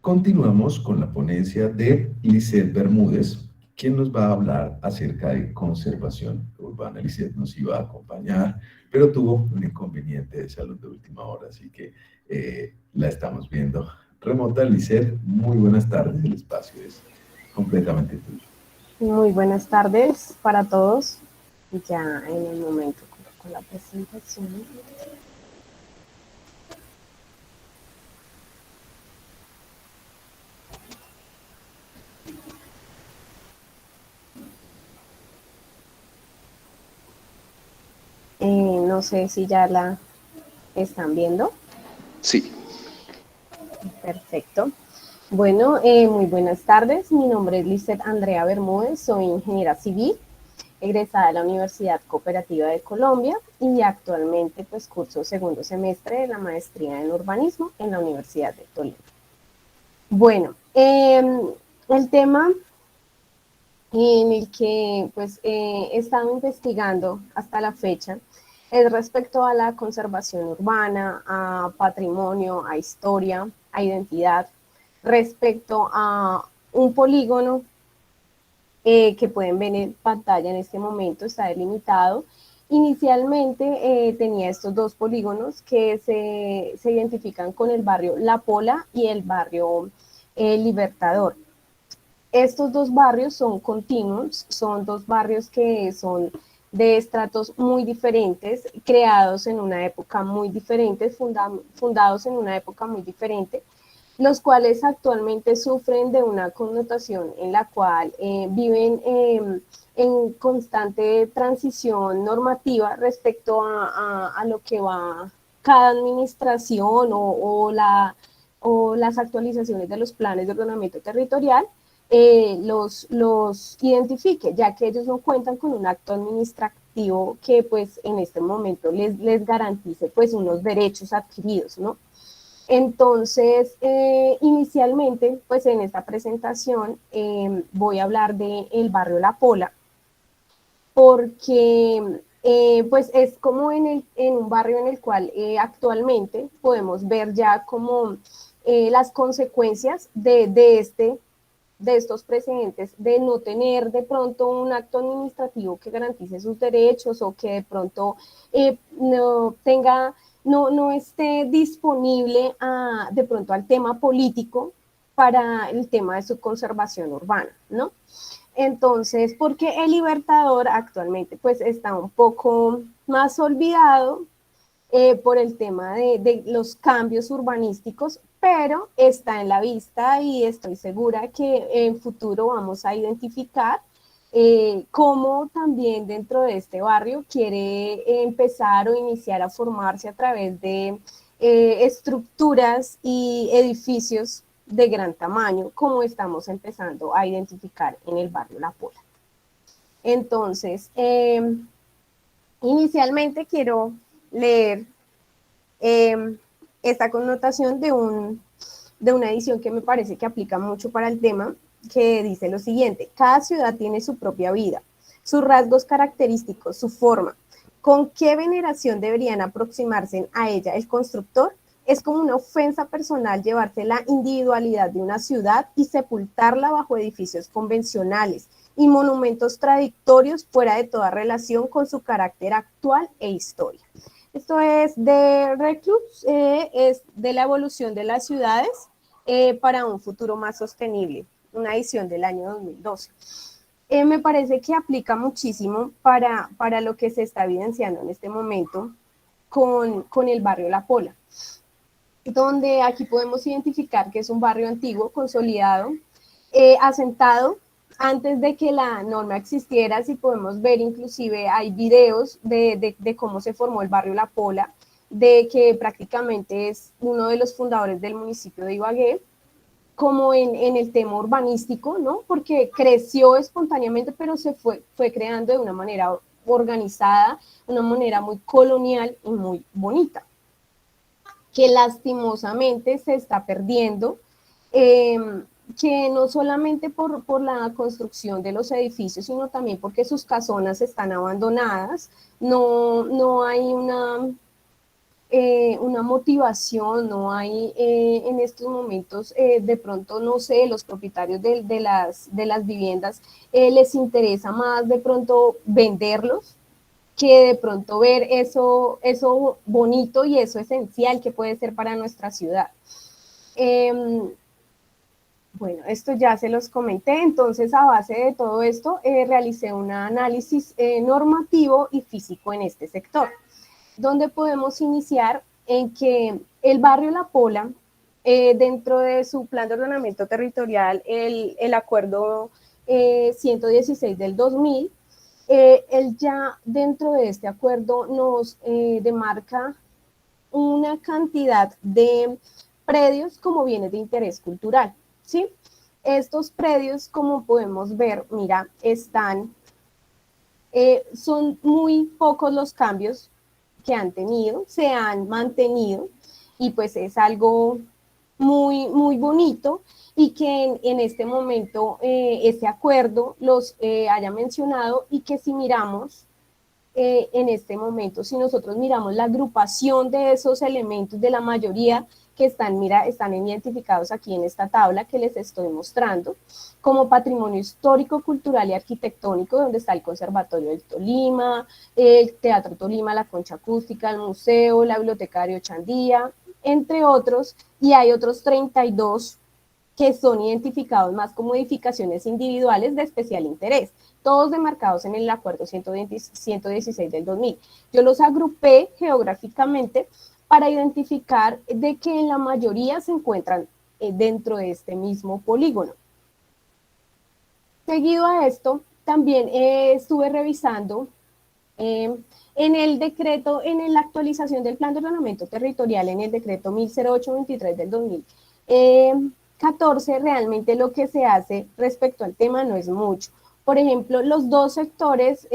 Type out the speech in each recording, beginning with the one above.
Continuamos con la ponencia de Lisset Bermúdez, quien nos va a hablar acerca de conservación urbana. Lisset nos iba a acompañar, pero tuvo un inconveniente de salud de última hora, así que la estamos viendo remota. Lisset, muy buenas tardes, el espacio es completamente tuyo. Muy buenas tardes para todos. Ya en el momento con la presentación. No sé si ya la están viendo. Sí. Perfecto. Bueno, muy buenas tardes. Mi nombre es Lisset Andrea Bermúdez, soy ingeniera civil, egresada de la Universidad Cooperativa de Colombia y actualmente pues curso segundo semestre de la maestría en urbanismo en la Universidad de Toledo. Bueno, el tema en el que pues he estado investigando hasta la fecha es respecto a la conservación urbana, a patrimonio, a historia, a identidad, respecto a un polígono que pueden ver en pantalla en este momento, está delimitado. Inicialmente tenía estos dos polígonos que se identifican con el barrio La Pola y el barrio Libertador. Estos dos barrios son continuos, son dos barrios que son de estratos muy diferentes, creados en una época muy diferente, fundados en una época muy diferente, los cuales actualmente sufren de una connotación en la cual viven en constante transición normativa respecto a lo que va cada administración o las actualizaciones de los planes de ordenamiento territorial, los identifique, ya que ellos no cuentan con un acto administrativo que pues en este momento les garantice pues unos derechos adquiridos, ¿no? Entonces, inicialmente, pues en esta presentación voy a hablar del barrio La Pola, porque pues es como en un barrio en el cual actualmente podemos ver ya como las consecuencias de estos precedentes de no tener de pronto un acto administrativo que garantice sus derechos o que de pronto no tenga, no esté disponible de pronto al tema político para el tema de su conservación urbana, ¿no? Entonces, porque el Libertador actualmente pues está un poco más olvidado por el tema de los cambios urbanísticos, pero está en la vista y estoy segura que en futuro vamos a identificar cómo también dentro de este barrio quiere empezar o iniciar a formarse a través de estructuras y edificios de gran tamaño, como estamos empezando a identificar en el barrio La Pola. Entonces, inicialmente quiero leer esta connotación de una edición que me parece que aplica mucho para el tema, que dice lo siguiente: cada ciudad tiene su propia vida, sus rasgos característicos, su forma. ¿Con qué veneración deberían aproximarse a ella el constructor? Es como una ofensa personal llevarse la individualidad de una ciudad y sepultarla bajo edificios convencionales y monumentos traditorios fuera de toda relación con su carácter actual e historia. Esto es de Reclus, es de la evolución de las ciudades para un futuro más sostenible, una edición del año 2012. Me parece que aplica muchísimo para lo que se está evidenciando en este momento con el barrio La Pola, donde aquí podemos identificar que es un barrio antiguo, consolidado, asentado antes de que la norma existiera. Si podemos ver, inclusive hay videos de cómo se formó el barrio La Pola, de que prácticamente es uno de los fundadores del municipio de Ibagué, como en el tema urbanístico, ¿no? Porque creció espontáneamente, pero se fue creando de una manera organizada, de una manera muy colonial y muy bonita, que lastimosamente se está perdiendo, que no solamente por la construcción de los edificios, sino también porque sus casonas están abandonadas, no hay una una motivación, no hay en estos momentos, de pronto, no sé, los propietarios de las viviendas les interesa más de pronto venderlos que de pronto ver eso bonito y eso esencial que puede ser para nuestra ciudad. Bueno, esto ya se los comenté, entonces a base de todo esto realicé un análisis normativo y físico en este sector, donde podemos iniciar en que el barrio La Pola, dentro de su plan de ordenamiento territorial, el acuerdo 116 del 2000, él ya dentro de este acuerdo nos demarca una cantidad de predios como bienes de interés cultural, ¿sí? Estos predios, como podemos ver, mira, son muy pocos los cambios que han tenido, se han mantenido y pues es algo muy, muy bonito y que en este momento ese acuerdo los haya mencionado y que si miramos en este momento, si nosotros miramos la agrupación de esos elementos de la mayoría que están identificados aquí en esta tabla que les estoy mostrando, como patrimonio histórico, cultural y arquitectónico, donde está el Conservatorio del Tolima, el Teatro Tolima, la Concha Acústica, el Museo, la Biblioteca de Ochandía, entre otros, y hay otros 32 que son identificados más como edificaciones individuales de especial interés, todos demarcados en el acuerdo 116 del 2000. Yo los agrupé geográficamente para identificar de que en la mayoría se encuentran dentro de este mismo polígono. Seguido a esto, también estuve revisando en el decreto, en la actualización del plan de ordenamiento territorial, en el decreto 1008-23 del 2014, realmente lo que se hace respecto al tema no es mucho. Por ejemplo, los dos sectores,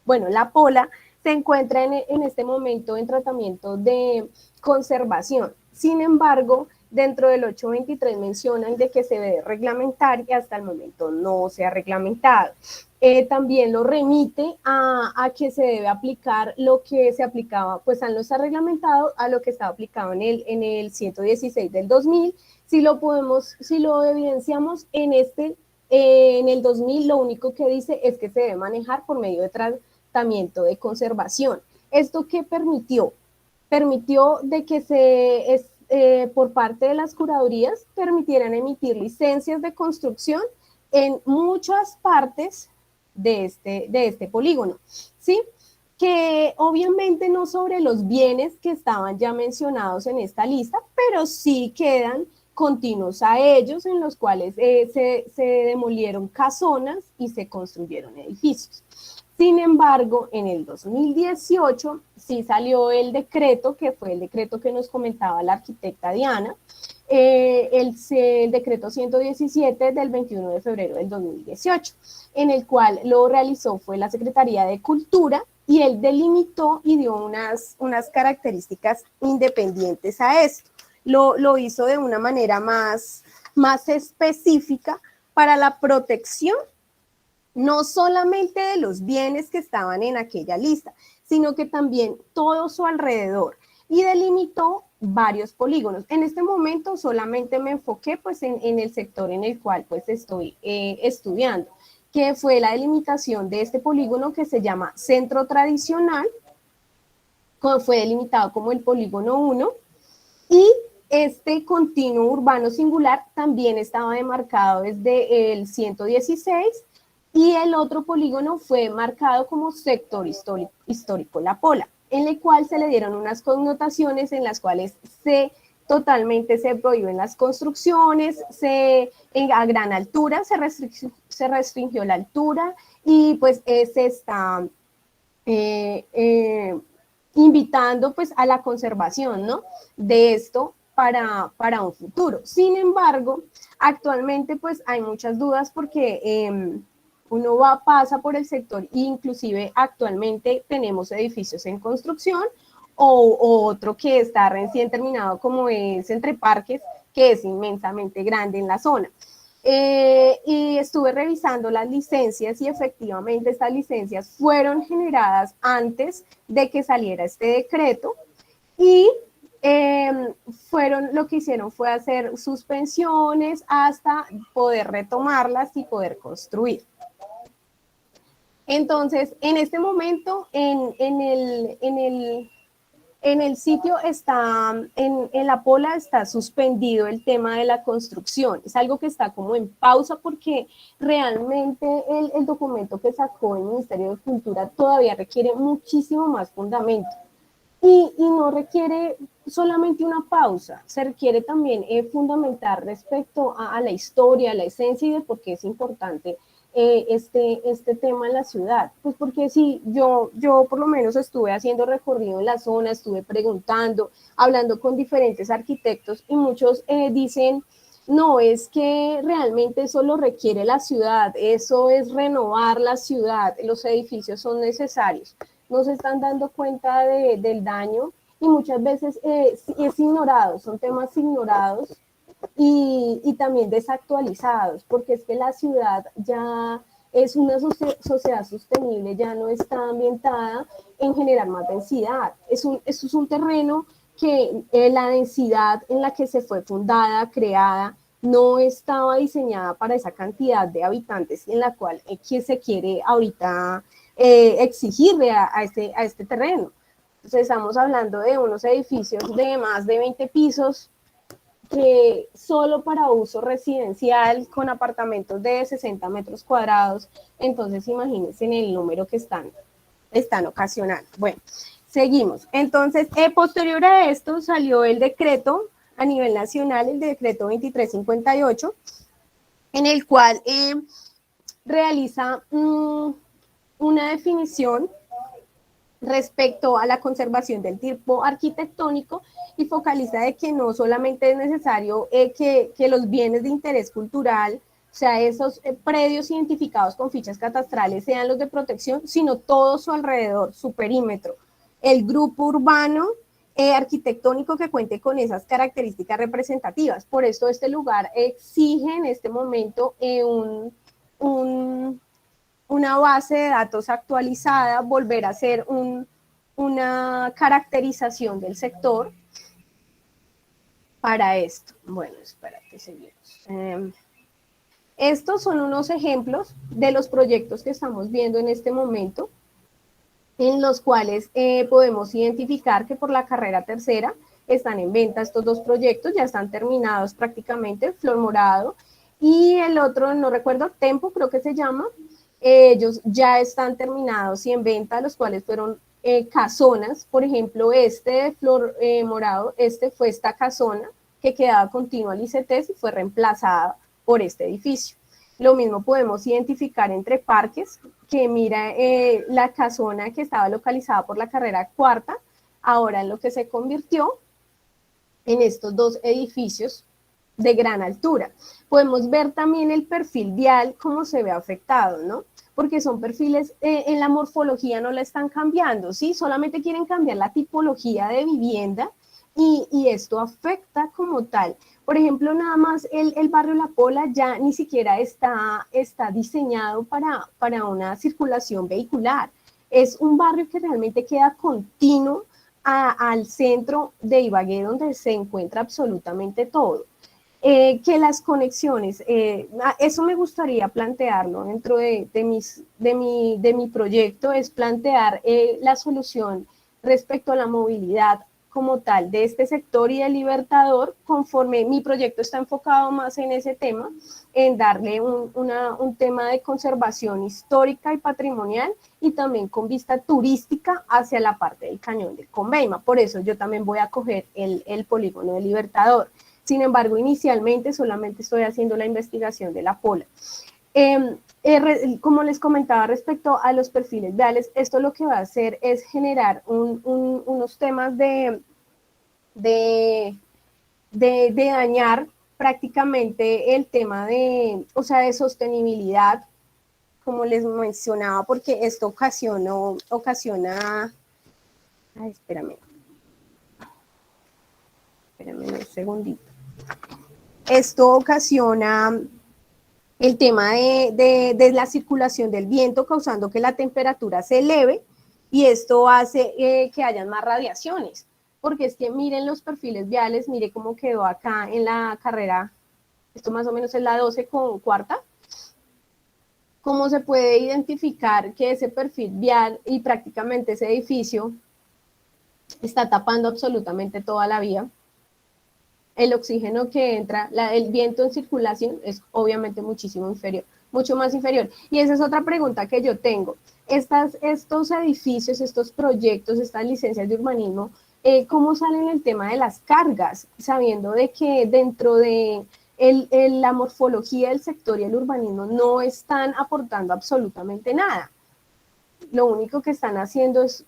La Pola se encuentra en este momento en tratamiento de conservación. Sin embargo, dentro del 823 mencionan de que se debe reglamentar y hasta el momento no se ha reglamentado. También lo remite a que se debe aplicar lo que se aplicaba, pues no está reglamentado a lo que estaba aplicado en el 116 del 2000. Si lo evidenciamos en el 2000, lo único que dice es que se debe manejar por medio de tratamiento de conservación. ¿Esto qué permitió? Permitió de que por parte de las curadurías permitieran emitir licencias de construcción en muchas partes de este polígono, ¿sí? Que obviamente no sobre los bienes que estaban ya mencionados en esta lista, pero sí quedan continuos a ellos, en los cuales se demolieron casonas y se construyeron edificios. Sin embargo, en el 2018 sí salió el decreto, que fue el decreto que nos comentaba la arquitecta Diana, el decreto 117 del 21 de febrero del 2018, en el cual lo realizó fue la Secretaría de Cultura y él delimitó y dio unas características independientes a esto. Lo hizo de una manera más específica para la protección no solamente de los bienes que estaban en aquella lista, sino que también todo su alrededor, y delimitó varios polígonos. En este momento solamente me enfoqué pues en el sector en el cual pues estoy estudiando, que fue la delimitación de este polígono que se llama Centro Tradicional, fue delimitado como el polígono 1, y este continuo urbano singular también estaba demarcado desde el 116, y el otro polígono fue marcado como sector histórico La Pola, en el cual se le dieron unas connotaciones en las cuales totalmente se prohíben las construcciones, a gran altura se restringió la altura, y pues se está invitando pues a la conservación, ¿no?, de esto para un futuro. Sin embargo, actualmente pues hay muchas dudas porque uno pasa por el sector e inclusive actualmente tenemos edificios en construcción o otro que está recién terminado, como es Entre Parques, que es inmensamente grande en la zona. Y estuve revisando las licencias y efectivamente estas licencias fueron generadas antes de que saliera este decreto y lo que hicieron fue hacer suspensiones hasta poder retomarlas y poder construir. Entonces, en este momento, en el sitio está, en la Pola está suspendido el tema de la construcción. Es algo que está como en pausa porque realmente el documento que sacó el Ministerio de Cultura todavía requiere muchísimo más fundamento. Y no requiere solamente una pausa, se requiere también fundamentar respecto a la historia, a la esencia y de por qué es importante este tema en la ciudad. Pues porque sí, yo por lo menos estuve haciendo recorrido en la zona, estuve preguntando, hablando con diferentes arquitectos y muchos dicen, no, es que realmente eso lo requiere la ciudad, eso es renovar la ciudad, los edificios son necesarios, no se están dando cuenta del daño y muchas veces es ignorado, son temas ignorados y también desactualizados, porque es que la ciudad ya es una sociedad sostenible, ya no está ambientada en generar más densidad. Eso es un terreno que la densidad en la que se fue fundada, creada, no estaba diseñada para esa cantidad de habitantes en la cual se quiere ahorita exigirle a este terreno. Entonces estamos hablando de unos edificios de más de 20 pisos, que solo para uso residencial con apartamentos de 60 metros cuadrados, entonces imagínense en el número que están ocasionando. Bueno, seguimos. Entonces, posterior a esto salió el decreto a nivel nacional, el decreto 2358, en el cual realiza una definición respecto a la conservación del tipo arquitectónico y focaliza de que no solamente es necesario que los bienes de interés cultural, o sea, esos predios identificados con fichas catastrales sean los de protección, sino todo su alrededor, su perímetro. El grupo urbano arquitectónico que cuente con esas características representativas. Por eso este lugar exige en este momento una base de datos actualizada, volver a hacer una caracterización del sector para esto. Bueno, espérate, seguimos. Estos son unos ejemplos de los proyectos que estamos viendo en este momento, en los cuales podemos identificar que por la carrera tercera están en venta estos dos proyectos, ya están terminados prácticamente, Flor Morado, y el otro, no recuerdo, Tempo creo que se llama, ellos ya están terminados y en venta, los cuales fueron casonas, por ejemplo, este de Flor Morado, fue esta casona que quedaba continua al ICETES y fue reemplazada por este edificio. Lo mismo podemos identificar entre parques, que mira la casona que estaba localizada por la carrera cuarta, ahora en lo que se convirtió en estos dos edificios de gran altura. Podemos ver también el perfil vial, cómo se ve afectado, ¿no? Porque son perfiles, en la morfología no la están cambiando, ¿sí? Solamente quieren cambiar la tipología de vivienda y esto afecta como tal. Por ejemplo, nada más el barrio La Pola ya ni siquiera está diseñado para una circulación vehicular. Es un barrio que realmente queda continuo al centro de Ibagué, donde se encuentra absolutamente todo. Que las conexiones, eso me gustaría plantearlo dentro de mi proyecto, es plantear la solución respecto a la movilidad como tal de este sector y del Libertador, conforme mi proyecto está enfocado más en ese tema, en darle un tema de conservación histórica y patrimonial y también con vista turística hacia la parte del cañón del Conveima. Por eso yo también voy a coger el polígono del Libertador. Sin embargo, inicialmente solamente estoy haciendo la investigación de la Pola. Como les comentaba respecto a los perfiles viales, esto lo que va a hacer es generar unos temas de dañar prácticamente el tema de sostenibilidad, como les mencionaba, porque esto ocasiona, ay, espérame un segundito. Esto ocasiona el tema de la circulación del viento, causando que la temperatura se eleve, y esto hace que hayan más radiaciones, porque es que miren los perfiles viales, mire cómo quedó acá en la carrera, esto más o menos es la 12 con cuarta, cómo se puede identificar que ese perfil vial y prácticamente ese edificio está tapando absolutamente toda la vía. El oxígeno que entra, el viento en circulación es obviamente muchísimo inferior, mucho más inferior. Y esa es otra pregunta que yo tengo. Estos edificios, estos proyectos, estas licencias de urbanismo, ¿cómo salen el tema de las cargas? Sabiendo de que dentro de la morfología del sector y el urbanismo no están aportando absolutamente nada. Lo único que están haciendo es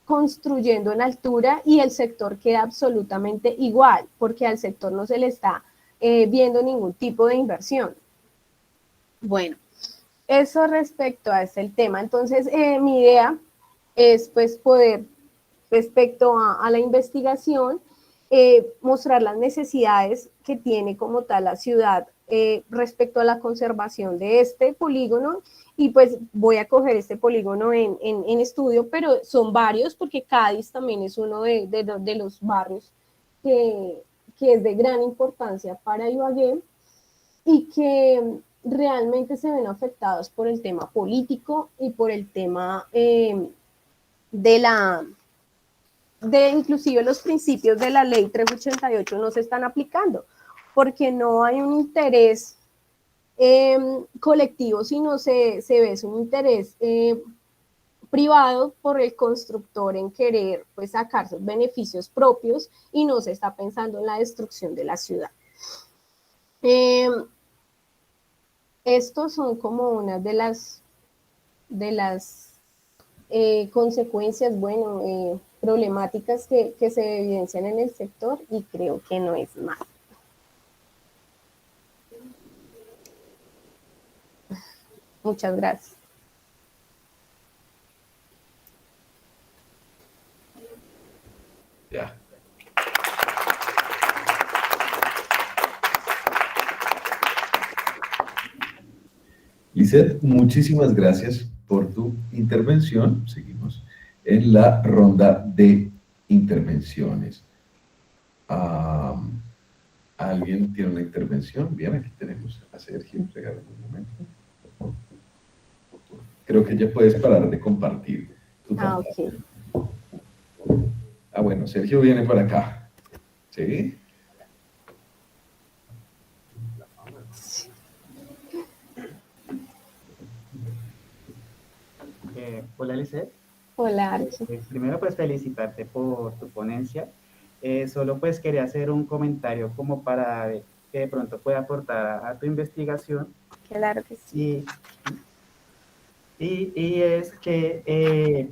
construyendo en altura y el sector queda absolutamente igual, porque al sector no se le está viendo ningún tipo de inversión. Bueno, eso respecto a ese tema. Entonces, mi idea es pues poder, respecto a la investigación, mostrar las necesidades que tiene como tal la ciudad respecto a la conservación de este polígono, y pues voy a coger este polígono en estudio, pero son varios porque Cádiz también es uno de los barrios que es de gran importancia para Ibagué y que realmente se ven afectados por el tema político y por el tema de inclusive los principios de la ley 388 no se están aplicando, porque no hay un interés colectivo, sino se ve es un interés privado por el constructor en querer pues sacar sus beneficios propios y no se está pensando en la destrucción de la ciudad. Estos son como una de las consecuencias, bueno, problemáticas que se evidencian en el sector, y creo que no es más. Muchas gracias. Ya. Lizeth, muchísimas gracias por tu intervención. Seguimos en la ronda de intervenciones. ¿Alguien tiene una intervención? Bien, aquí tenemos a Sergio. Regálame un momento. Creo que ya puedes parar de compartir tu pantalla. Ok. Bueno, Sergio viene para acá. ¿Sí? Hola, Lizeth. Hola, Archie. Primero, pues felicitarte por tu ponencia. Solo pues quería hacer un comentario como para que de pronto pueda aportar a tu investigación. Claro que sí. Y es que,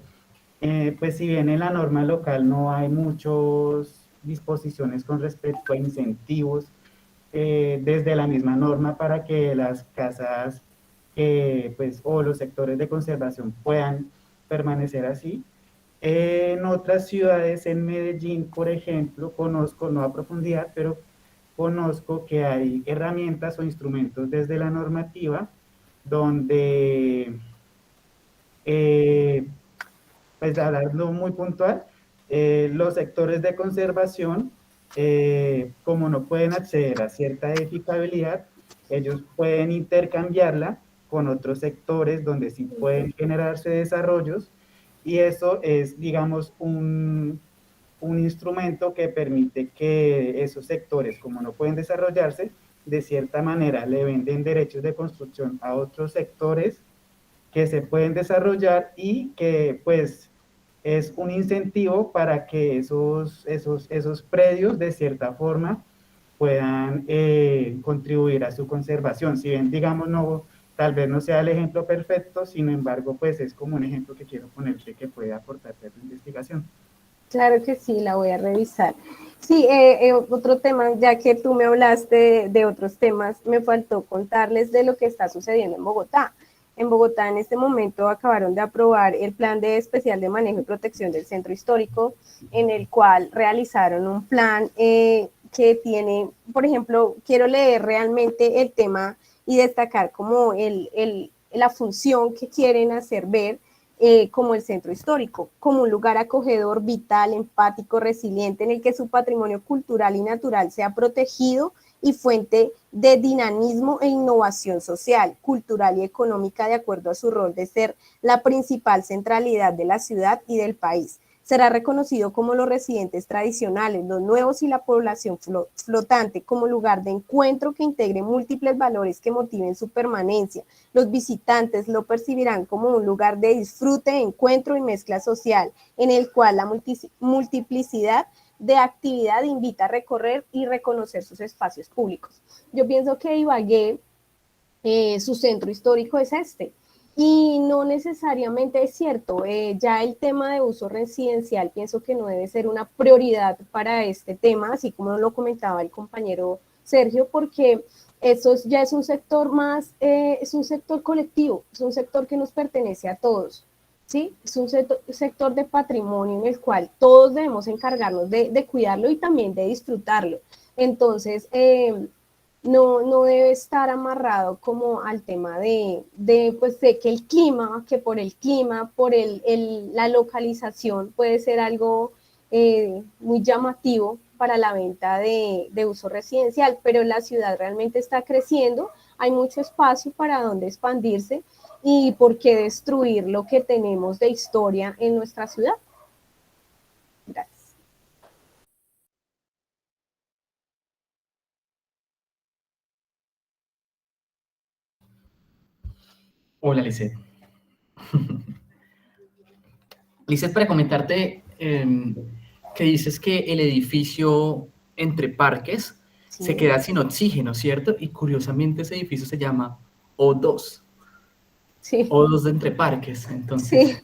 pues si bien en la norma local no hay muchas disposiciones con respecto a incentivos desde la misma norma para que las casas pues, o los sectores de conservación puedan permanecer así. En otras ciudades, en Medellín, por ejemplo, conozco, no a profundidad, pero conozco que hay herramientas o instrumentos desde la normativa donde, pues hablando muy puntual, los sectores de conservación, como no pueden acceder a cierta edificabilidad, ellos pueden intercambiarla con otros sectores donde sí pueden generarse desarrollos, y eso es, digamos, un instrumento que permite que esos sectores, como no pueden desarrollarse, de cierta manera le venden derechos de construcción a otros sectores que se pueden desarrollar y que pues es un incentivo para que esos predios de cierta forma puedan contribuir a su conservación. Si bien, digamos, no, tal vez no sea el ejemplo perfecto, sin embargo, pues es como un ejemplo que quiero ponerte que puede aportarte a tu investigación. Claro que sí, la voy a revisar. Sí, otro tema, ya que tú me hablaste de otros temas, me faltó contarles de lo que está sucediendo en Bogotá. En Bogotá en este momento acabaron de aprobar el Plan de Especial de Manejo y Protección del Centro Histórico, en el cual realizaron un plan que tiene, por ejemplo, quiero leer realmente el tema y destacar como la función que quieren hacer ver como el centro histórico, como un lugar acogedor, vital, empático, resiliente, en el que su patrimonio cultural y natural sea protegido y fuente de dinamismo e innovación social, cultural y económica de acuerdo a su rol de ser la principal centralidad de la ciudad y del país. Será reconocido como los residentes tradicionales, los nuevos y la población flotante como lugar de encuentro que integre múltiples valores que motiven su permanencia. Los visitantes lo percibirán como un lugar de disfrute, encuentro y mezcla social, en el cual la multiplicidad de actividad invita a recorrer y reconocer sus espacios públicos. Yo pienso que Ibagué, su centro histórico es este, y no necesariamente es cierto, ya el tema de uso residencial pienso que no debe ser una prioridad para este tema, así como lo comentaba el compañero Sergio, porque eso ya es un sector más, es un sector colectivo, es un sector que nos pertenece a todos, ¿sí? Es un sector de patrimonio en el cual todos debemos encargarnos de cuidarlo y también de disfrutarlo. Entonces, no debe estar amarrado como al tema pues de que el clima, que por el clima, por la localización puede ser algo muy llamativo para la venta de uso residencial, pero la ciudad realmente está creciendo, hay mucho espacio para donde expandirse y por qué destruir lo que tenemos de historia en nuestra ciudad. Gracias. Hola, Lisset. Lisset, para comentarte que dices que el edificio entre parques Sí. se queda sin oxígeno, ¿cierto? Y curiosamente ese edificio se llama O2. Sí. O2 de entre parques, entonces... Sí.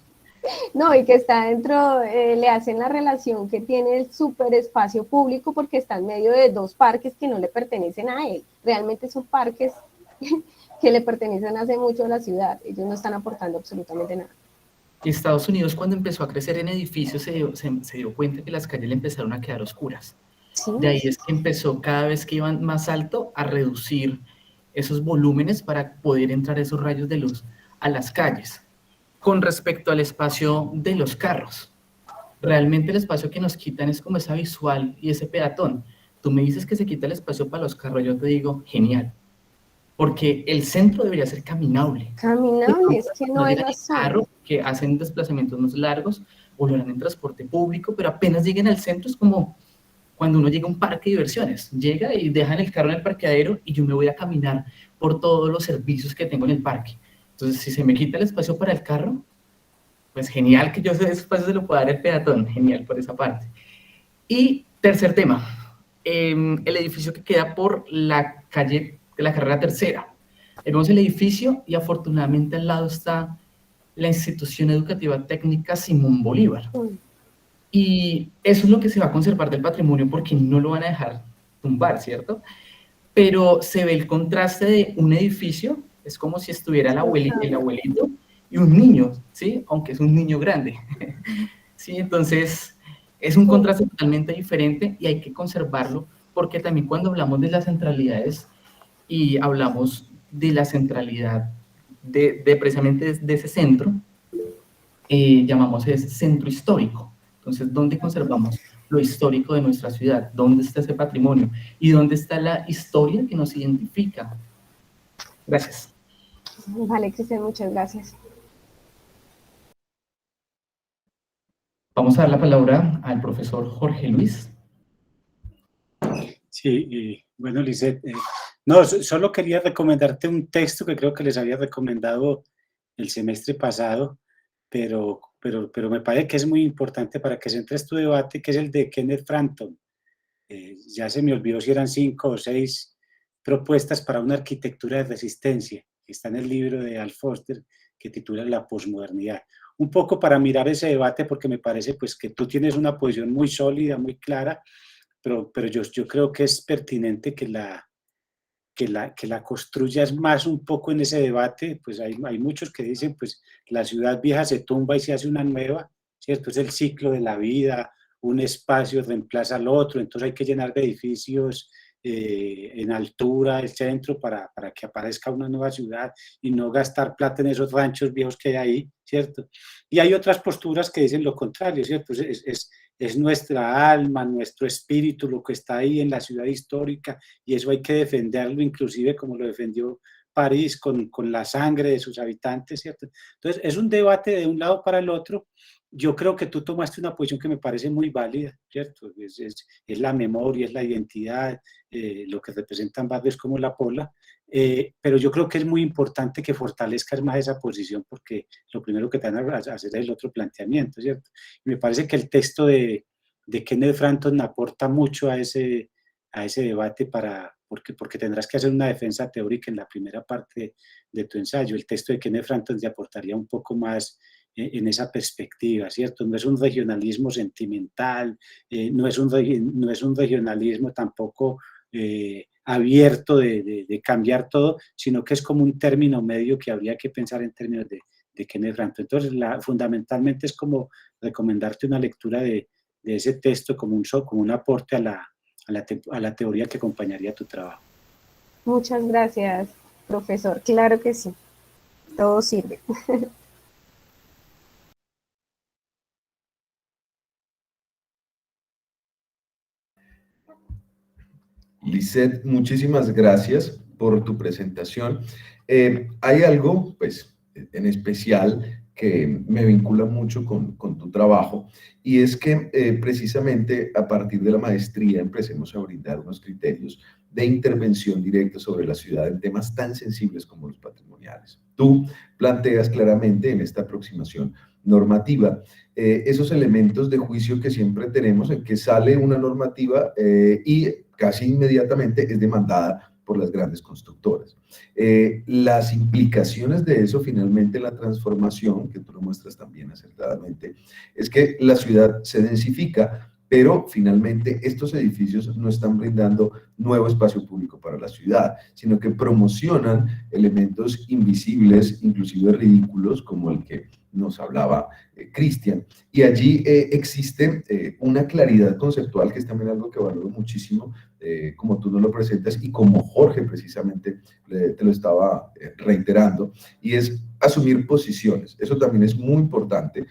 No, y que está dentro, le hacen la relación que tiene el super espacio público porque está en medio de dos parques que no le pertenecen a él. Realmente son parques que le pertenecen hace mucho a la ciudad. Ellos no están aportando absolutamente nada. Estados Unidos, cuando empezó a crecer en edificios, se dio cuenta que las calles le empezaron a quedar oscuras. Sí. De ahí es que empezó, cada vez que iban más alto, a reducir esos volúmenes para poder entrar esos rayos de luz a las calles. Con respecto al espacio de los carros, realmente el espacio que nos quitan es como esa visual y ese peatón. Tú me dices que se quita el espacio para los carros, yo te digo, genial. Porque el centro debería ser caminable. Caminable, es que no hay razón. Carro, que hacen desplazamientos más largos o lo harán en transporte público, pero apenas lleguen al centro es como cuando uno llega a un parque de diversiones. Llega y dejan el carro en el parqueadero y yo me voy a caminar por todos los servicios que tengo en el parque. Entonces, si se me quita el espacio para el carro, pues genial que yo ese espacio se lo pueda dar el peatón. Genial por esa parte. Y tercer tema, el edificio que queda por la calle de la carrera tercera. Vemos el edificio y afortunadamente al lado está la institución educativa técnica Simón Bolívar. Y eso es lo que se va a conservar del patrimonio porque no lo van a dejar tumbar, ¿cierto? Pero se ve el contraste de un edificio, es como si estuviera el abuelito y un niño, ¿sí? Aunque es un niño grande. ¿Sí? Entonces, es un contraste totalmente diferente y hay que conservarlo porque también cuando hablamos de las centralidades y hablamos de la centralidad de precisamente de ese centro, llamamos ese centro histórico. Entonces, ¿dónde conservamos lo histórico de nuestra ciudad? ¿Dónde está ese patrimonio? ¿Y dónde está la historia que nos identifica? Gracias. Vale, Cristian, muchas gracias. Vamos a dar la palabra al profesor Jorge Luis. Sí, bueno, Lisset, no, solo quería recomendarte un texto que creo que les había recomendado el semestre pasado, pero me parece que es muy importante para que centres tu debate, que es el de Kenneth Frampton. Ya se me olvidó si eran 5 o 6 propuestas para una arquitectura de resistencia, que está en el libro de Al Foster, que titula La posmodernidad. Un poco para mirar ese debate, porque me parece pues, que tú tienes una posición muy sólida, muy clara, pero yo creo que es pertinente que la construyas más un poco en ese debate. Pues hay muchos que dicen, pues la ciudad vieja se tumba y se hace una nueva, ¿cierto? Es el ciclo de la vida, un espacio reemplaza al otro, entonces hay que llenar de edificios en altura el centro para que aparezca una nueva ciudad y no gastar plata en esos ranchos viejos que hay ahí, ¿cierto? Y hay otras posturas que dicen lo contrario, ¿cierto? Es nuestra alma, nuestro espíritu lo que está ahí en la ciudad histórica y eso hay que defenderlo, inclusive como lo defendió París con la sangre de sus habitantes, ¿cierto? Entonces es un debate de un lado para el otro. Yo creo que tú tomaste una posición que me parece muy válida, ¿cierto? Es la memoria, es la identidad, lo que representan barrios como La Pola, pero yo creo que es muy importante que fortalezcas más esa posición porque lo primero que te van a hacer es el otro planteamiento, ¿cierto? Y me parece que el texto de Kenneth Frampton aporta mucho a ese debate porque tendrás que hacer una defensa teórica en la primera parte de tu ensayo. El texto de Kenneth Frampton te aportaría un poco más en esa perspectiva, ¿cierto? No es un regionalismo sentimental, no es un regionalismo tampoco abierto de cambiar todo, sino que es como un término medio que habría que pensar en términos de Kenneth Frampton. Entonces, fundamentalmente es como recomendarte una lectura de ese texto como un aporte a la teoría que acompañaría tu trabajo. Muchas gracias, profesor. Claro que sí, todo sirve. Lisette, muchísimas gracias por tu presentación. Hay algo, pues, en especial que me vincula mucho con tu trabajo, y es que precisamente a partir de la maestría empecemos a brindar unos criterios de intervención directa sobre la ciudad en temas tan sensibles como los patrimoniales. Tú planteas claramente en esta aproximación normativa esos elementos de juicio que siempre tenemos en que sale una normativa y casi inmediatamente es demandada por las grandes constructoras. Las implicaciones de eso finalmente en la transformación, que tú lo muestras también acertadamente, es que la ciudad se densifica, pero finalmente estos edificios no están brindando nuevo espacio público para la ciudad, sino que promocionan elementos invisibles, inclusive ridículos, como el que nos hablaba Cristian. Y allí existe una claridad conceptual, que es también algo que valoro muchísimo, como tú nos lo presentas y como Jorge precisamente te lo estaba reiterando, y es asumir posiciones. Eso también es muy importante.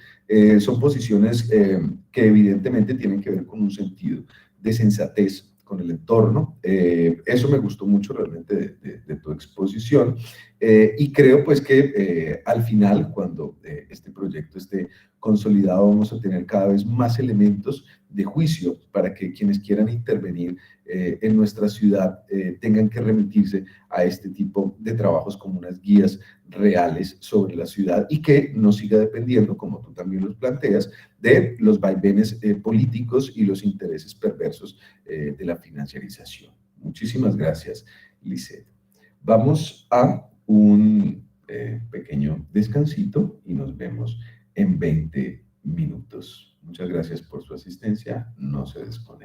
Son posiciones que evidentemente tienen que ver con un sentido de sensatez con el entorno. Eso me gustó mucho realmente de tu exposición, y creo pues que al final, cuando este proyecto esté consolidado, vamos a tener cada vez más elementos de juicio para que quienes quieran intervenir en nuestra ciudad tengan que remitirse a este tipo de trabajos como unas guías reales sobre la ciudad y que no siga dependiendo, como tú también los planteas, de los vaivenes políticos y los intereses perversos de la financiarización. Muchísimas gracias, Lisette. Vamos a un pequeño descansito y nos vemos en 20 minutos. Muchas gracias por su asistencia. No se desconecten.